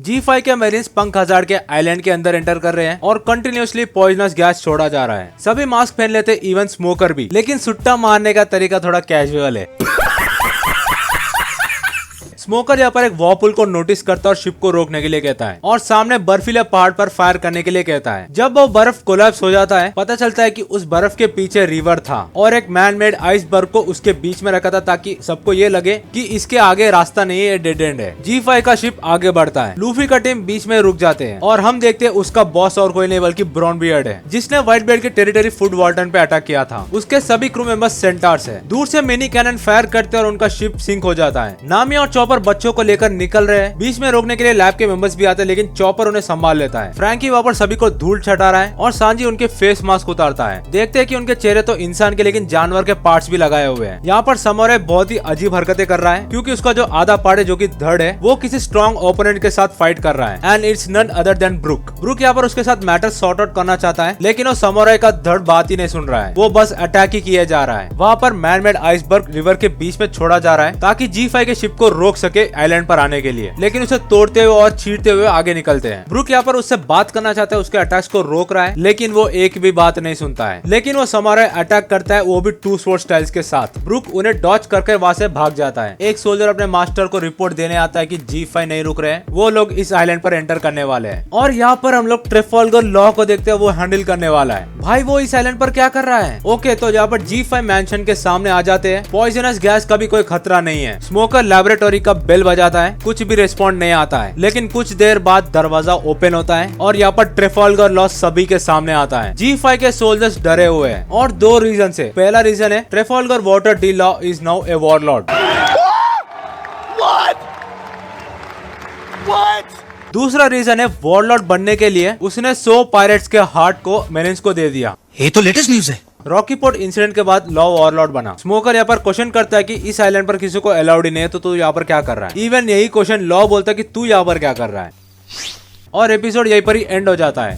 G5 के marines पंख hazard के आइलैंड के अंदर एंटर कर रहे हैं और कंटिन्यूअसली पॉइजनस गैस छोड़ा जा रहा है। सभी मास्क पहन लेते, इवन स्मोकर भी, लेकिन सुट्टा मारने का तरीका थोड़ा कैजुअल है। स्मोकर यहाँ पर एक वॉपुल को नोटिस करता है और शिप को रोकने के लिए कहता है और सामने बर्फीले पहाड़ पर फायर करने के लिए कहता है। जब वो बर्फ कोलैप्स हो जाता है, पता चलता है कि उस बर्फ के पीछे रिवर था और एक मैन मेड आइसबर्ग को उसके बीच में रखा था ताकि सबको ये लगे कि इसके आगे रास्ता नहीं है, डेड एंड है। G5 का शिप आगे बढ़ता है। लूफी का टीम बीच में रुक जाते हैं और हम देखते हैं उसका बॉस और कोई नहीं बल्कि ब्राउन बियर्ड है, जिसने व्हाइट बियर्ड की टेरिटरी फूड वाल्टन पे अटैक किया था। उसके सभी क्रू मेंबर्स सेंटार्स है। दूर से मिनी कैनन फायर करते और उनका शिप सिंक हो जाता है। नामी और चॉपर बच्चों को लेकर निकल रहे हैं। बीच में रोकने के लिए लैब के मेंबर्स भी आते हैं, लेकिन चॉपर उन्हें संभाल लेता है। फ्रैंकी वहाँ पर सभी को धूल छटा रहा है और सांजी उनके फेस मास्क उतारता है। देखते हैं कि उनके चेहरे तो इंसान के लेकिन जानवर के पार्ट्स भी लगाए हुए हैं। यहाँ पर समोरे बहुत ही अजीब हरकतें कर रहा है क्योंकि उसका जो आधा पार्ट है जो कि धड़ है वो किसी स्ट्रॉन्ग ओपोनेंट के साथ फाइट कर रहा है and it's none other than Brook. Brook यहाँ पर उसके साथ मैटर सॉर्ट आउट करना चाहता है, लेकिन वो समोरे का धड़ बात ही नहीं सुन रहा है। वो बस अटैक ही किया जा रहा है। वहाँ पर मैन मेड आइसबर्ग रिवर के बीच में छोड़ा जा रहा है ताकि G5 के शिप को रोक सके आइलैंड पर आने के लिए, लेकिन उसे तोड़ते हुए और चीरते हुए आगे निकलते हैं। ब्रुक यहाँ पर उससे बात करना चाहता है, उसके अटैक्स को रोक रहा है, लेकिन वो एक भी बात नहीं सुनता है। लेकिन वो समोराई अटैक करता है, वो भी टू स्वॉर्ड स्टाइल्स के साथ। ब्रुक उन्हें डॉच करके वहां से भाग जाता है। एक सोल्जर अपने मास्टर को रिपोर्ट देने आता है कि G5 नहीं रुक रहे हैं, वो लोग इस आइलैंड पर एंटर करने वाले हैं। और यहाँ पर हम लोग ट्रेफाल्गर लॉ को देखते हैं, वो हैंडल करने वाला है। भाई वो इस आइलैंड पर क्या कर रहा है? ओके, तो यहाँ पर G5 मैंशन के सामने आ जाते हैं। पॉइजनस गैस का भी कोई खतरा नहीं है। स्मोकर लैबोरेटरी का बेल बजाता है, कुछ भी रिस्पॉन्ड नहीं आता है, लेकिन कुछ देर बाद दरवाजा ओपन होता है और यहाँ पर ट्रेफाल्गर लॉ सभी के सामने आता है। G5 के सोल्जर्स डरे हुए हैं और दो रीजन से। पहला रीजन है Trafalgar Water D Law is now a warlord. दूसरा रीजन है वॉरलॉर्ड बनने के लिए उसने 100 पायरेट्स के हार्ट को मेरिन्स को दे दिया। ये तो लेटेस्ट न्यूज है। रॉकी पोर्ट इंसिडेंट के बाद लॉ वॉरलॉर्ड बना। स्मोकर यहाँ पर क्वेश्चन करता है कि इस आइलैंड पर किसी को अलाउड ही नहीं है, तो तू यहाँ पर क्या कर रहा है? इवन यही क्वेश्चन लॉ बोलता है कि तू यहाँ पर क्या कर रहा है। और एपिसोड यहीं पर ही एंड हो जाता है।